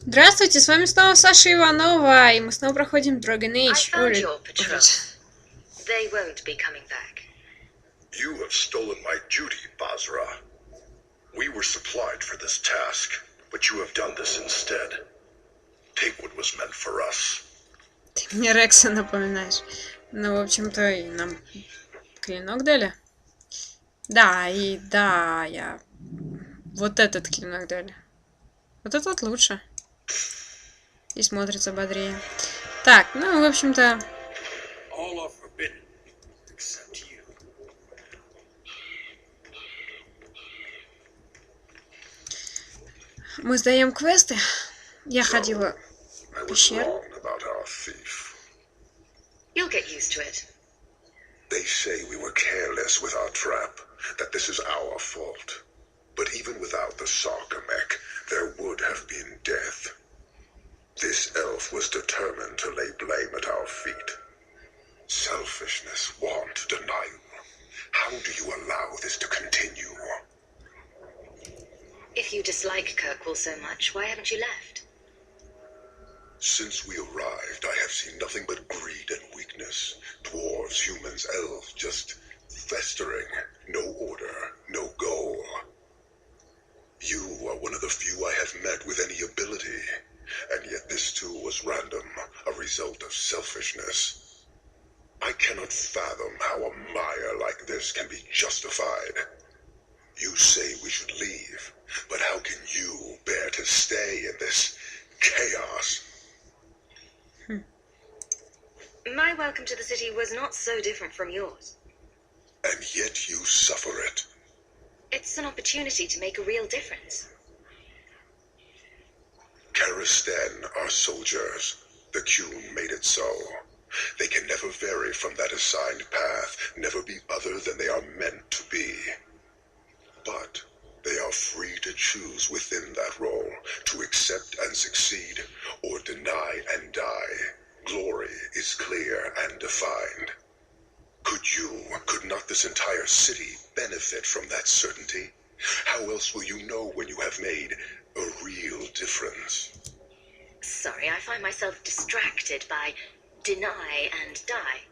Здравствуйте, с вами снова Саша Иванова, и мы снова проходим DragonAge. They won't be coming back. You have stolen my duty, Basra. We were supplied for this task, but you have done this instead. Take what was meant for us. Ты мне Рекса напоминаешь. Ну, в общем-то, и нам клинок дали. Да, и да, я... Вот этот клинок дали. Вот этот лучше. И смотрится бодрее. Так, ну, в общем-то... Мы сдаем квесты. Я ходила в пещеру. You'll get used to it. They say we were careless with our trap, that this is our fault. But even without the Sargamek, there would have been death. This elf was determined to lay blame at our feet. Selfishness, want, denial. How do you allow this to continue? If you dislike Kirkwall so much, why haven't you left? Since we arrived, I have seen nothing but greed and weakness. Dwarves, humans, elves, just festering. No order, no goal. You are one of the few I have met with any ability. And yet this too was random, a result of selfishness. I cannot fathom how a mire like this can be justified. You say we should leave, but how can you bear to stay in this chaos? My welcome to the city was not so different from yours. And yet you suffer it. It's an opportunity to make a real difference. Karistan are soldiers. The Qun made it so. They can never vary from that assigned path, never be other than they are meant to be. But they are free to choose within that role, to accept and succeed, or deny and die. Glory is clear and defined. Could not this entire city benefit from that certainty? How else will you know when you have made a real difference? Sorry, I find myself distracted by deny and die.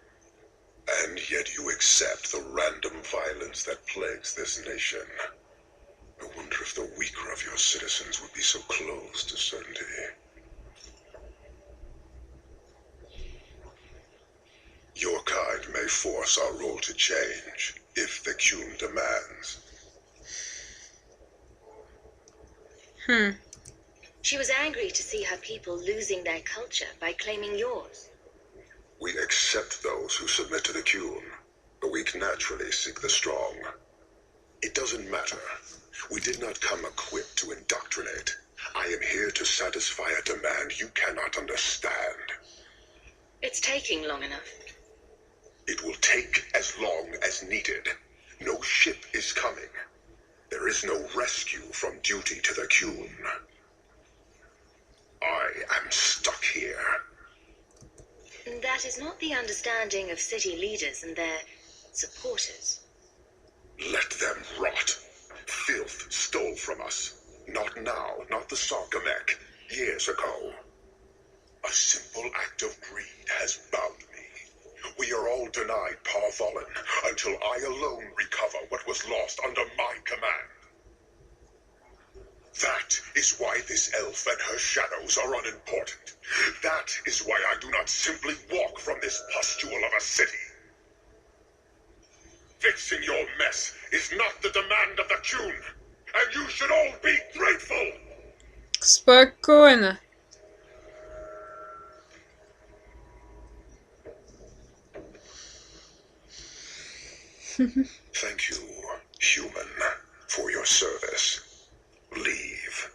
And yet you accept the random violence that plagues this nation. I wonder if the weaker of your citizens would be so close to certainty. Your kind may force our role to change, if the Qun demands. She was angry to see her people losing their culture by claiming yours. We accept those who submit to the Qun. The weak naturally seek the strong. It doesn't matter. We did not come equipped to indoctrinate. I am here to satisfy a demand you cannot understand. It's taking long enough. It will take as long as needed. No ship is coming. There is no rescue from duty to the Qun. I am stuck here. That is not the understanding of city leaders and their supporters. Let them rot. Filth stole from us. Not now, not the Sargamek. Years ago. A simple act of greed has bound me. We are all denied Parvolin until I alone recover what was lost under my command. That is why this elf and her shadows are unimportant. That is why I do not simply walk from this pustule of a city. Fixing your mess is not the demand of the Qun, and you should all be grateful. Спокойно. Thank you, human, for your service. Leave.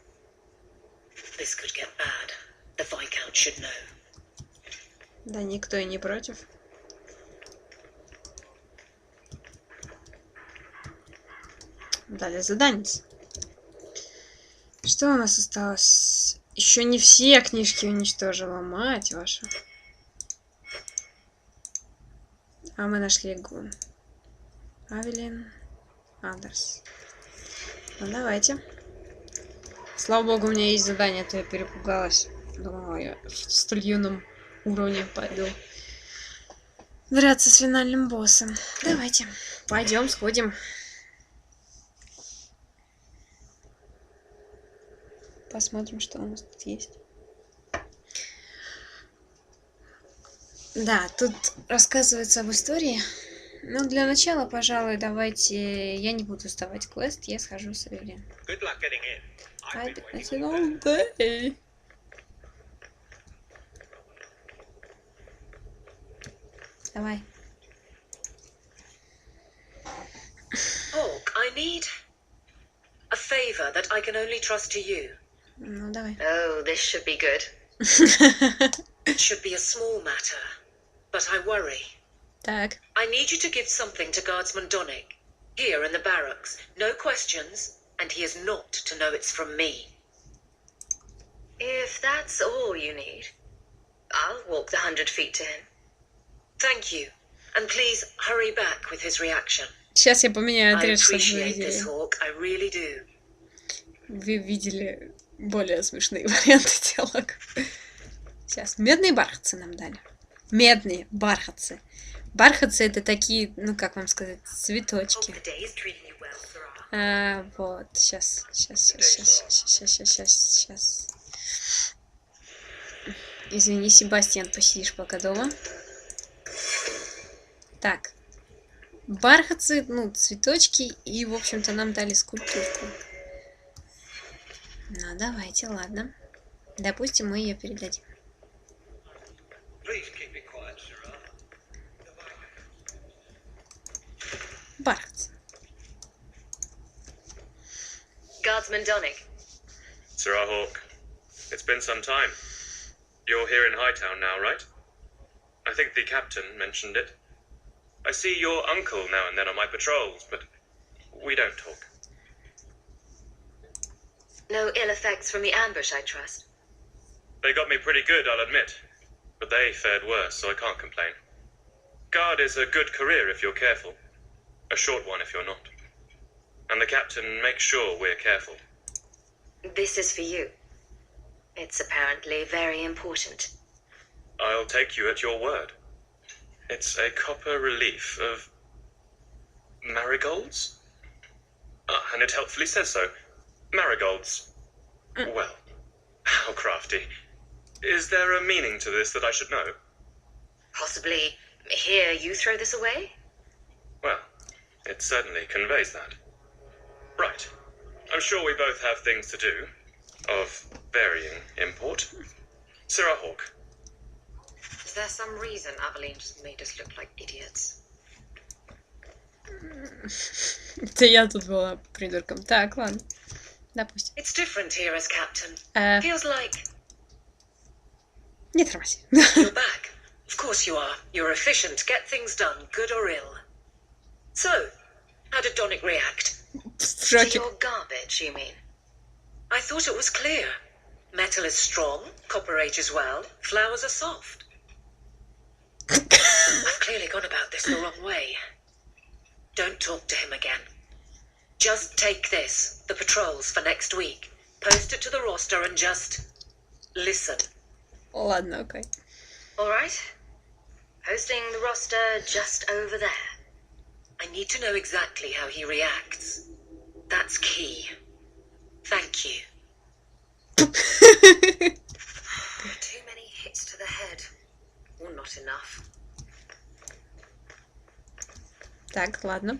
This could get bad. The Viscount should know. Да никто и не против. Дали задание. Что у нас осталось? Еще не все книжки уничтожила, мать ваша. А мы нашли Гун. Авелин. Андерс. Ну давайте. Слава богу, у меня есть задание, а то я перепугалась. Думала, я в столь юном уровне пойду драться с финальным боссом. Давайте, пойдем, сходим. Посмотрим, что у нас тут есть. Да, тут рассказывается об истории. Ну, для начала, пожалуй, давайте... Я не буду вставать квест, я схожу с Авелин. I've been waiting all day. Давай. Hawk, I need a favor that I can only trust to you. Ну, давай. Oh, this should be good. It should be a small matter, but I worry. Так. I need you to give something to Guardsman Donick, here in the barracks. No questions, and he is not to know it's from me. If that's all you need, I'll walk the 100 feet to him. Thank you, and please hurry back with his reaction. Сейчас я поменяю I отряд, чтобы вы appreciate this, видели. Hawk. I really do. Вы видели более смешные варианты диалогов. Сейчас. Медные бархатцы нам дали. Медные бархатцы. Бархатцы это такие, ну как вам сказать, цветочки. Hope the day is treating you well, Sarah. Вот, сейчас. Извини, Себастьян, посидишь пока дома. Так. Бархатцы, ну, цветочки, и, в общем-то, нам дали скульптурку. Ну, давайте, ладно. Допустим, мы ее передадим. Бархатцы. Guardsman Donick. Sarah Hawk, it's been some time. You're here in Hightown now, right? I think the captain mentioned it. I see your uncle now and then on my patrols, but we don't talk. No ill effects from the ambush, I trust. They got me pretty good, I'll admit, but they fared worse, so I can't complain. Guard is a good career if you're careful, a short one if you're not. And the captain makes sure we're careful. This is for you. It's apparently very important. I'll take you at your word. It's a copper relief of marigolds? And it helpfully says so. Marigolds. Well, how crafty. Is there a meaning to this that I should know? Possibly here you throw this away? Well, it certainly conveys that. Right. I'm sure we both have things to do, of varying import. Sarah Hawk. Is there some reason Aveline just made us look like idiots? Это я тут была придурком. Так, ладно. Допустим. It's different here as captain. Feels like Не тормози. you're back. Of course you are. You're efficient, get things done, good or ill. So, how did Donick react? В To шоке. your garbage, you mean? I thought it was clear. Metal is strong, copper ages well, flowers are soft. I've clearly gone about this the wrong way. Don't talk to him again. Just take this, the patrols for next week. Post it to the roster and just listen. Ладно, окей. All right? Posting the roster just over there. I need to know exactly how he reacts. That's key. Thank you. Too many hits to the head. Or not enough. Так, ладно.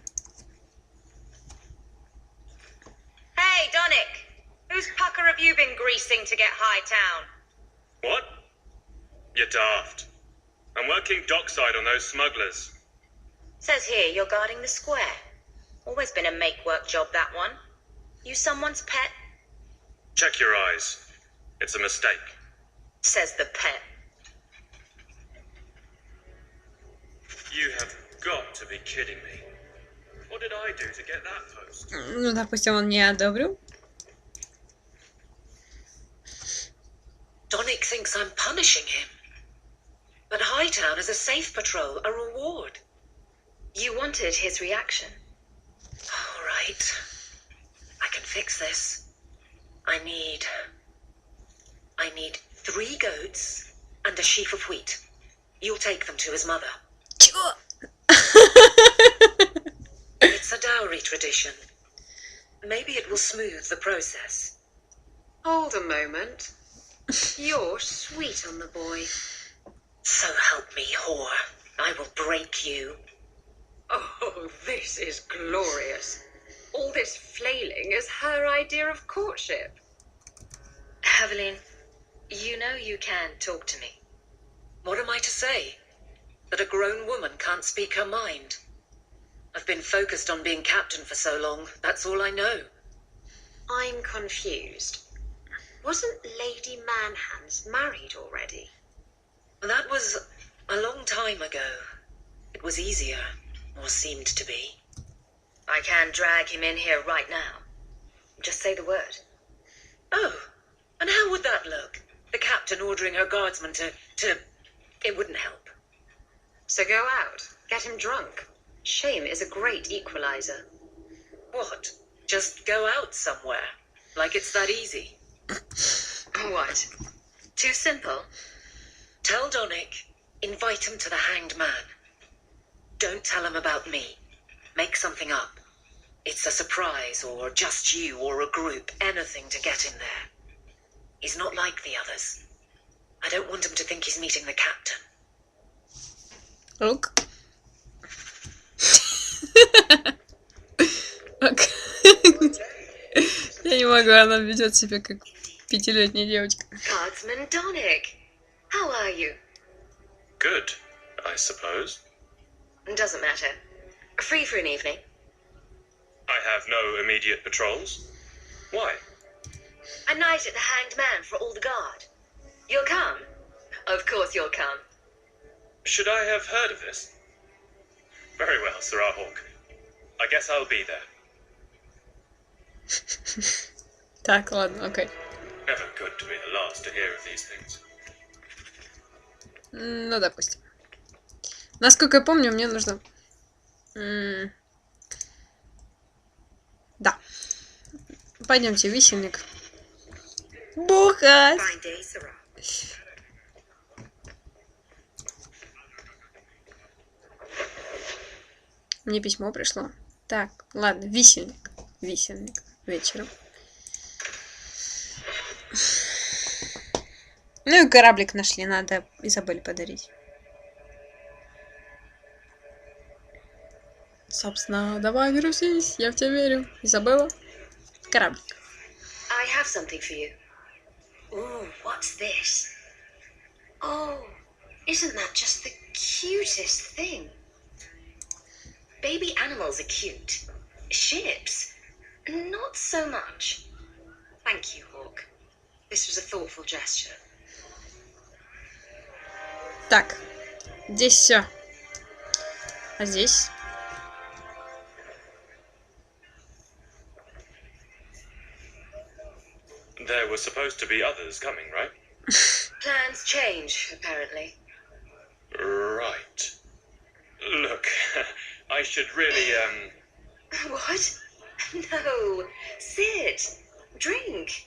Hey, Donick! Whose pucker have you been greasing to get Hightown? What? You're daft. I'm working dockside on those smugglers. Says here you're guarding the square. Always been a make-work job, that one. You someone's pet? Check your eyes. It's a mistake. Says the pet. You have got to be kidding me. What did I do to get that post? Ну, допустим, он не одобрил. Donick thinks I'm punishing him. But Hightown is a safe patrol, a reward. You wanted his reaction. All right. I can fix this. I need 3 goats and a sheaf of wheat. You'll take them to his mother. Чё? It's a dowry tradition. Maybe it will smooth the process. Hold a moment. You're sweet on the boy. So help me, whore. I will break you. Oh, this is glorious. All this flailing is her idea of courtship. Avelin, you know you can talk to me. What am I to say? That a grown woman can't speak her mind? I've been focused on being captain for so long, that's all I know. I'm confused. Wasn't Lady Manhands married already? That was a long time ago. It was easier, or seemed to be. I can drag him in here right now. Just say the word. Oh, and how would that look? The captain ordering her guardsmen to... It wouldn't help. So go out, get him drunk. Shame is a great equalizer. What? Just go out somewhere? Like it's that easy? What? Too simple? Tell Donick, invite him to the Hanged Man. Don't tell him about me. Make something up. It's a surprise, or just you, or a group, anything to get him there. He's not like the others. I don't want him to think he's meeting the captain. Ок. Ок. Я не могу, она ведет себя как 5-летняя девочка. Guardsman Donick, how are you? Good, I suppose. Doesn't matter. Free for an evening? I have no immediate patrols. Why? A night at the Hanged Man for all the guard. You'll come? Of course you'll come. Should I have heard of this? Very well, Sirrah Hawk. I guess I'll be there. Так, ладно, окей. Never good to be the last to hear of these things. Ну, допустим. Насколько я помню, мне нужно... Да. Пойдемте, висельник. Бухать! Fine day, Sirrah. Мне письмо пришло. Так, ладно, висельник. Висельник. Вечером. Ну и кораблик нашли, надо Изабель подарить. Собственно, давай, грузись, я в тебя верю. Изабелла, кораблик. I have something for you. Ooh, what's this? Oh, isn't that just the cutest thing? Baby animals are cute. Ships, not so much. Thank you, Hawk. This was a thoughtful gesture. Так, здесь все. А здесь? There were supposed to be others coming, right? Plans change, apparently. Right. Look, I should really, What? No. Sit. Drink.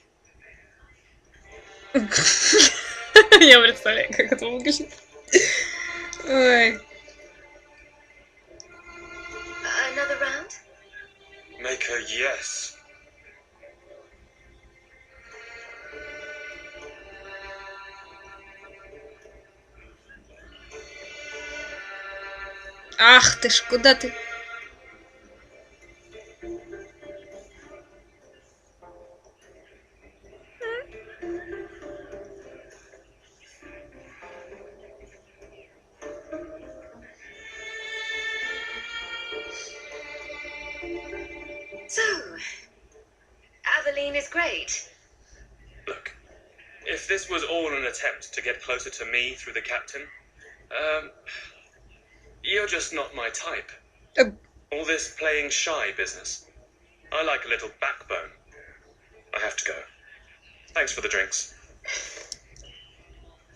Я представляю, как это выглядит. Ой. Another round? make a yes. Ах ты ж, куда ты? So, Aveline is great. Look, if this was all an attempt to get closer to me through the captain, you're just not my type. All this playing shy business. I like a little backbone. I have to go. Thanks for the drinks.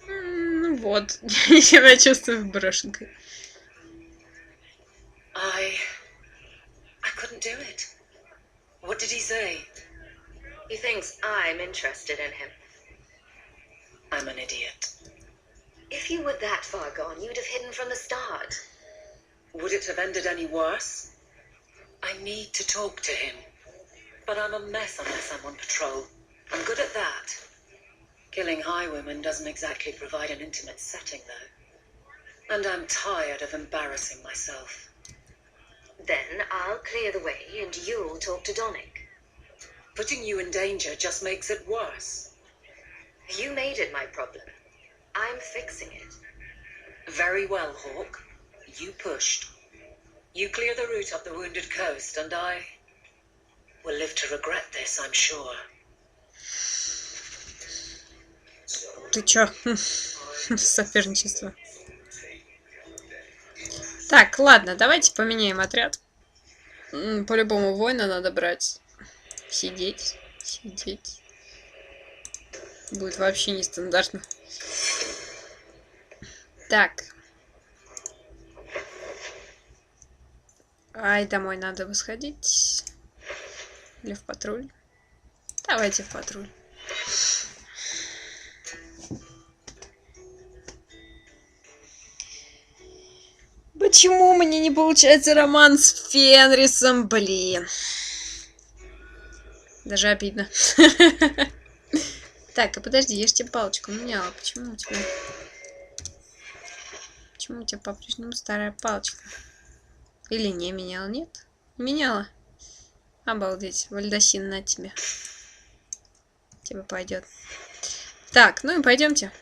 Ну вот, я себя чувствую брошенкой. I couldn't do it. What did he say? He thinks I'm interested in him. I'm an idiot. If you were that far gone, you'd have hidden from the start. Would it have ended any worse? I need to talk to him. But I'm a mess unless I'm on patrol. I'm good at that. Killing highwaymen doesn't exactly provide an intimate setting, though. And I'm tired of embarrassing myself. Then I'll clear the way and you'll talk to Donick. Putting you in danger just makes it worse. You made it my problem. I'm fixing it. Very well, Hawk. You pushed. You clear the route up the Wounded Coast, and I will live to regret this, I'm sure. Ты чё? Соперничество. Так, ладно, давайте поменяем отряд. По-любому воина надо брать. Сидеть. Сидеть. Будет вообще нестандартно. Так. Ай, домой надо бы сходить. Или в патруль. Давайте в патруль. Почему мне не получается роман с Фенрисом, блин? Даже обидно. Так, а подожди, я ж тебе палочку меняла. Почему у тебя... Почему у тебя по-прежнему старая палочка? Или не меняла? Нет? Меняла? Обалдеть. Вальдосин на тебе. Тебе пойдет. Так, ну и пойдемте.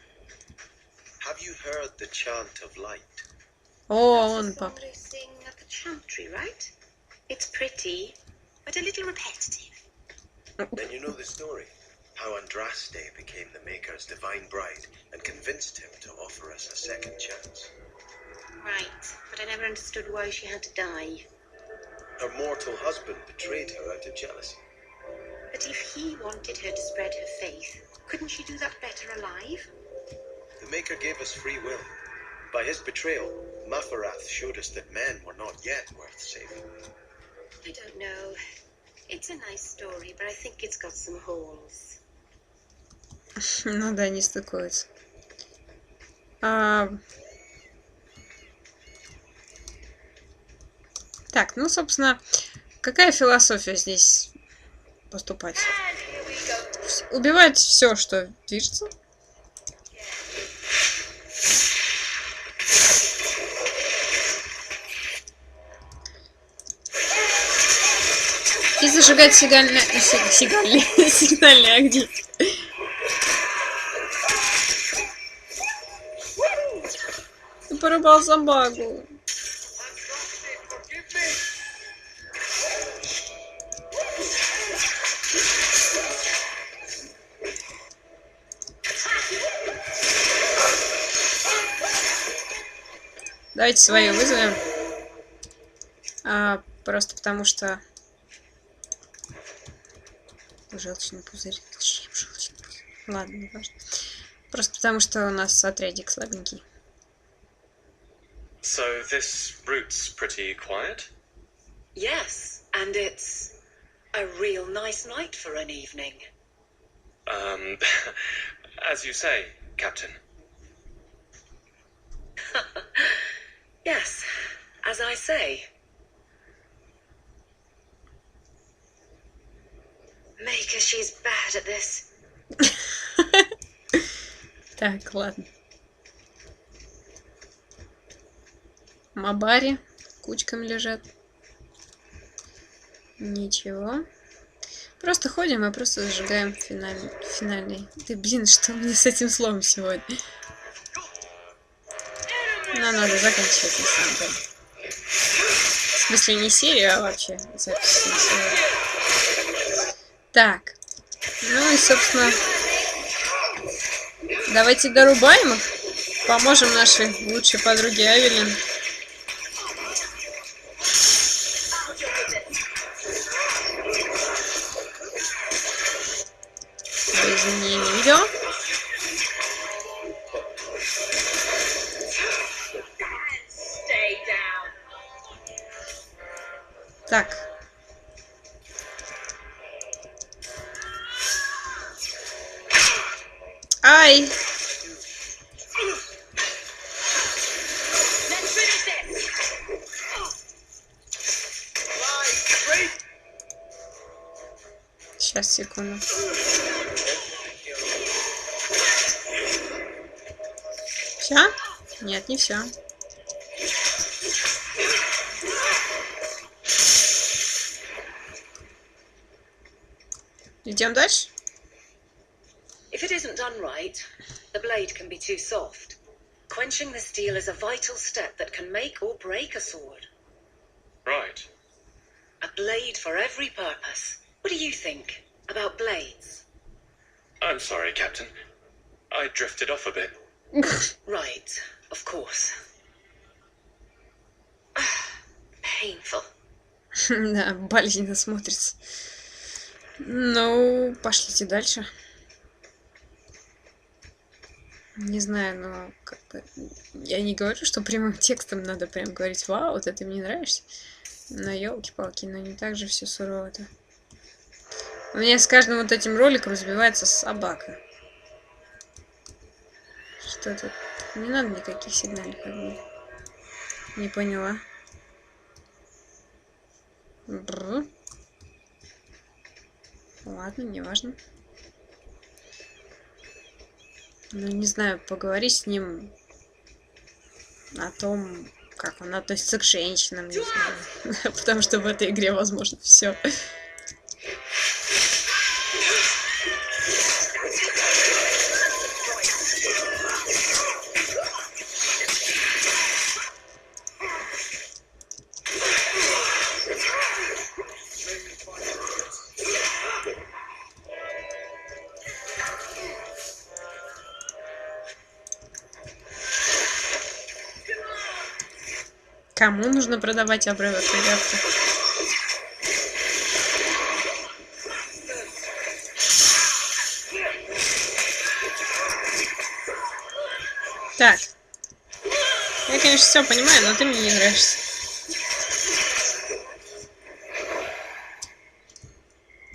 О, он пап. Then you know the story. How Andraste became the Maker's divine bride and convinced him to offer us a second chance. Right, but I never understood why she had to die. Her mortal husband betrayed her out of jealousy. But if he wanted her to spread her faith, couldn't she do that better alive? The Maker gave us free will. By his betrayal, Mafarath showed us that men were not yet worth saving. I don't know. It's a nice story, but I think it's got some holes. Ну да, не стыкуется. Так, ну, собственно, какая философия здесь поступать? Убивать все, что движется. И зажигать сигнальные огни. Ты порубал собаку. Давайте свою вызовем. Просто потому что... Желчный пузырь. Зачем желчный пузырь? Ладно, не важно. Просто потому что у нас отрядик слабенький. So this route's pretty quiet? Yes, and it's a real nice night for an evening. As you say, Captain. Yes, as I say. Maker, she's bad at this. Так, ладно. Мабари кучками лежат. Ничего. Просто ходим и просто зажигаем финальный. Да блин, что мне с этим словом сегодня? Нам надо заканчивать на самом деле. В смысле не серию, а вообще запись на сегодня. Так. Ну и, собственно, давайте дорубаем их. Поможем нашей лучшей подруге Авелин. Извини, не видел. Так. Давай! Let's finish this. Сейчас, секунду. Все? Нет, не все. Идем дальше? If it isn't done right, the blade can be too soft. Quenching the steel is a vital step that can make or break a sword. Right. A blade for every purpose. What do you think about blades? I'm sorry, Captain. I drifted off a bit. Right, of course. Painful. Да, болезненно смотрится. Ну, пошлите дальше. Не знаю, но как-то... Я не говорю, что прямым текстом надо прям говорить: вау, вот это мне нравишься. Но елки-палки, но не так же все сурово-то. У меня с каждым вот этим роликом разбивается собака. Что тут? Не надо никаких сигналов, как бы. Не поняла. Бррр. Ладно, неважно. Ну, не знаю, поговори с ним о том, как он относится к женщинам, не знаю. Потому что в этой игре возможно все. Кому нужно продавать обрывок веревки? Так. Я, конечно, все понимаю, но ты мне не нравишься.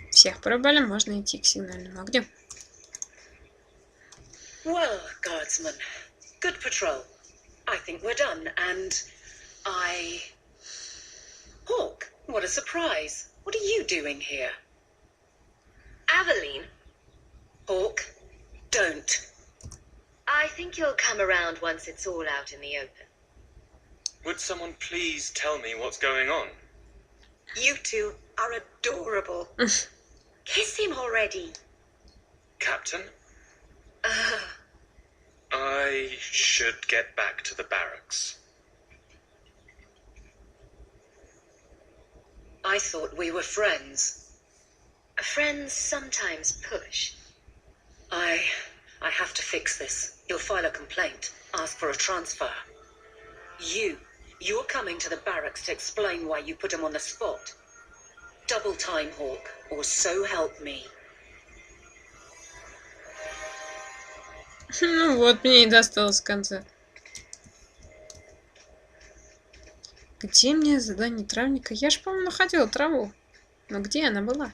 Всех пробили, можно идти к сигнальному огню. Well, guardsman, good patrol. I think we're done, and Hawk, what a surprise. What are you doing here? Aveline, Hawk, don't. I think you'll come around once it's all out in the open. Would someone please tell me what's going on? You two are adorable. Kiss him already. Captain? I should get back to the barracks. I thought we were friends. Friends sometimes push. I have to fix this. You'll file a complaint, ask for a transfer. You're coming to the barracks to explain why you put him on the spot. Double time, Hawk, or so help me. Ну вот, мне и досталось в конце. Где мне задание травника? Я же, по-моему, находила траву. Но где она была?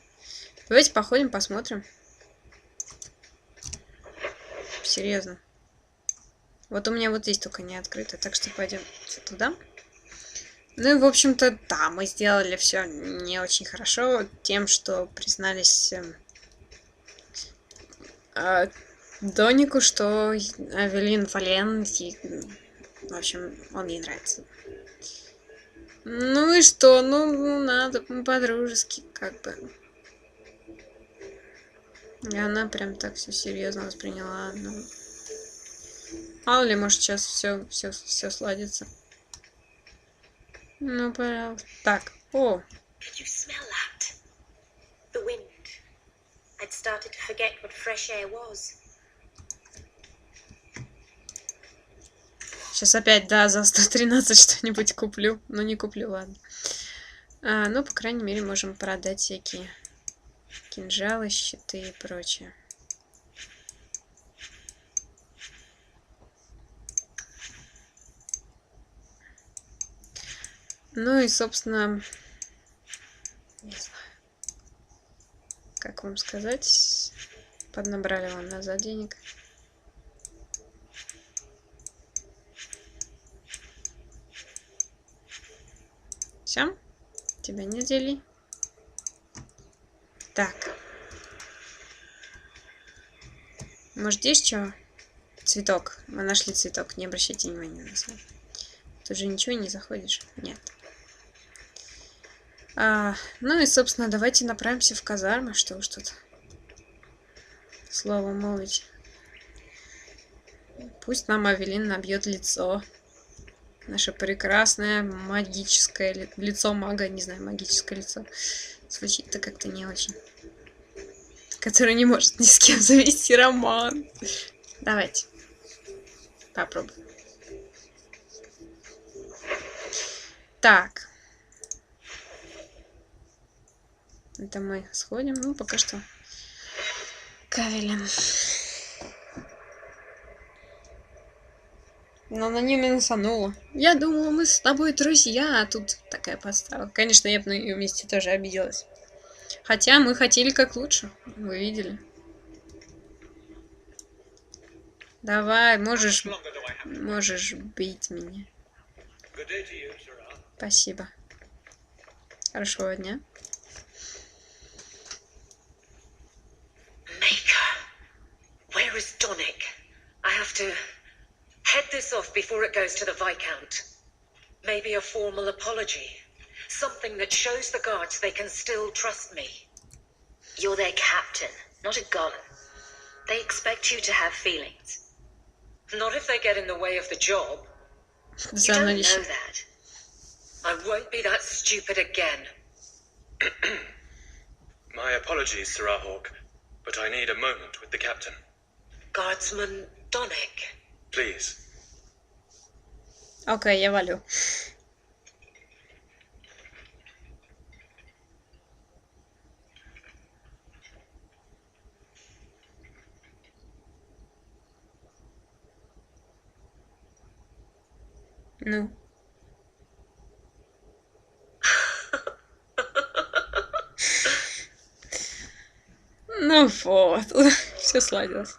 Давайте походим, посмотрим. Серьезно. Вот у меня вот здесь только не открыто, так что пойдем туда. Ну и, в общем-то, да, мы сделали все не очень хорошо тем, что признались Донику, что Авелин Вален, в общем, он ей нравится. Ну и что? Ну надо по-дружески, как бы. И она прям так все серьезно восприняла. Ну, мало ли, может, сейчас все сладится. Ну, пожалуйста. Так, о. Could you smell that? The wind. I'd started to forget what fresh air was. Сейчас опять, да, за 113 что-нибудь куплю. Но не куплю, ладно. Ну, по крайней мере, можем продать всякие кинжалы, щиты и прочее. Ну и, собственно, не знаю, как вам сказать, поднабрали вам назад денег. Все? Тебя не взяли. Так. Может, здесь что? Цветок. Мы нашли цветок. Не обращайте внимания на свой. Ты же ничего не заходишь? Нет. Ну и, собственно, давайте направимся в казармы. Что уж тут слово молвить. Пусть нам Авелин набьет лицо. Наше прекрасное магическое лицо мага. Не знаю, магическое лицо. Звучит-то как-то не очень. Который не может ни с кем завести роман. Давайте. Попробуем. Так. Это мы сходим. Ну, пока что. Авелин. Но она не минусанула. Я думала, мы с тобой друзья, а тут такая подстава. Конечно, я бы на ее месте тоже обиделась. Хотя мы хотели как лучше. Вы видели. Давай, можешь бить меня. Спасибо. Хорошего дня. Where is Donick? I have to head this off before it goes to the Viscount. Maybe a formal apology. Something that shows the guards they can still trust me. You're their captain, not a golem. They expect you to have feelings. Not if they get in the way of the job. You don't know that. I won't be that stupid again. My apologies, Sirrah Hawk, but I need a moment with the captain. Guardsman Donick. Please. Окей, я валю. Ну. Ну вот, все сладилось.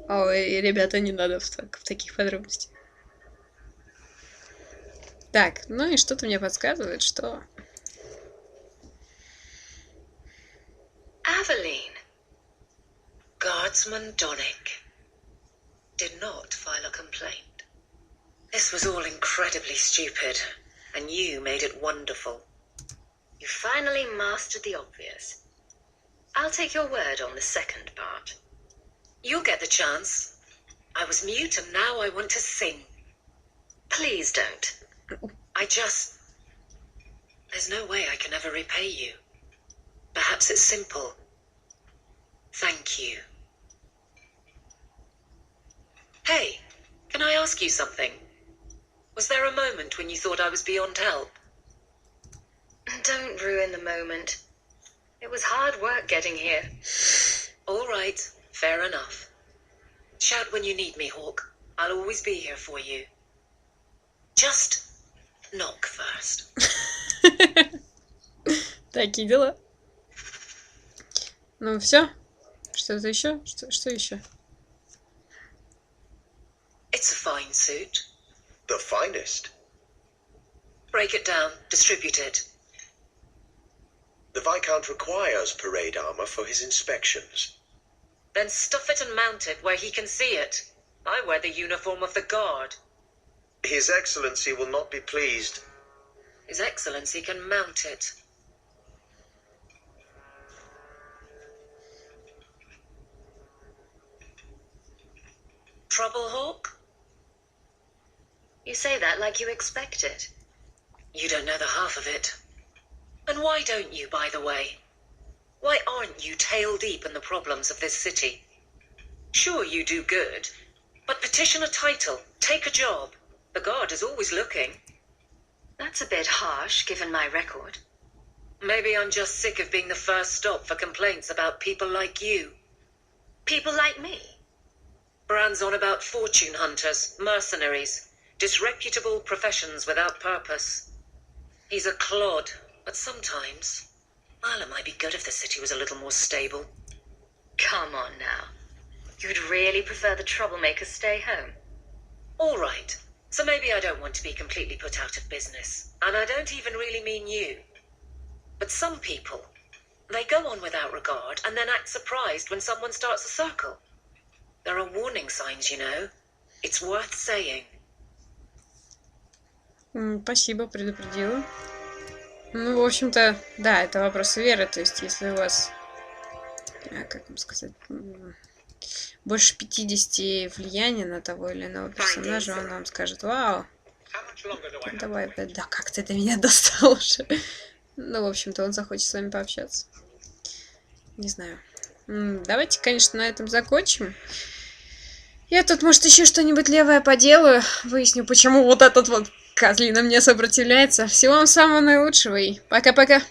Ой, ребята, не надо в таких подробностях. Так, ну и что-то мне подсказывает, что... Aveline. Guardsman Donick did not file a complaint. This was all incredibly stupid, and you made it wonderful. You finally mastered the obvious. I'll take your word on the second part. You'll get the chance. I was mute and now I want to sing. Please don't. There's no way I can ever repay you. Perhaps it's simple. Thank you. Hey, can I ask you something? Was there a moment when you thought I was beyond help? Don't ruin the moment. It was hard work getting here. All right, fair enough. Shout when you need me, Hawk. I'll always be here for you. Just knock first. Такие дела. Ну все? Что-то еще? Что еще? It's a fine suit. The finest. Break it down, distribute it. The Viscount requires parade armor for his inspections. Then stuff it and mount it where he can see it. I wear the uniform of the guard. His Excellency will not be pleased. His Excellency can mount it. Trouble, Hawk? You say that like you expect it. You don't know the half of it. And why don't you, by the way? Why aren't you tail deep in the problems of this city? Sure, you do good, but petition a title, take a job. The guard is always looking. That's a bit harsh, given my record. Maybe I'm just sick of being the first stop for complaints about people like you. People like me? Brand's on about fortune hunters, mercenaries, disreputable professions without purpose. He's a clod, but sometimes... Well, it might be good if the city was a little more stable. Come on now. You'd really prefer the troublemakers stay home? All right. So maybe I don't want to be completely put out of business, and I don't even really mean you. But some people, they go on without regard and then act surprised when someone starts a circle. There are warning signs, you know. It's worth saying. Спасибо, предупредила. Ну, в общем-то, да, это вопрос веры. То есть, если у вас, как вам сказать, больше 50 влияния на того или иного персонажа, он вам скажет: вау, давай, да как ты до меня достал уже. Ну, в общем-то, он захочет с вами пообщаться. Не знаю. Давайте, конечно, на этом закончим. Я тут, может, еще что-нибудь левое поделаю. Выясню, почему вот этот вот козлина мне сопротивляется. Всего вам самого наилучшего и пока-пока.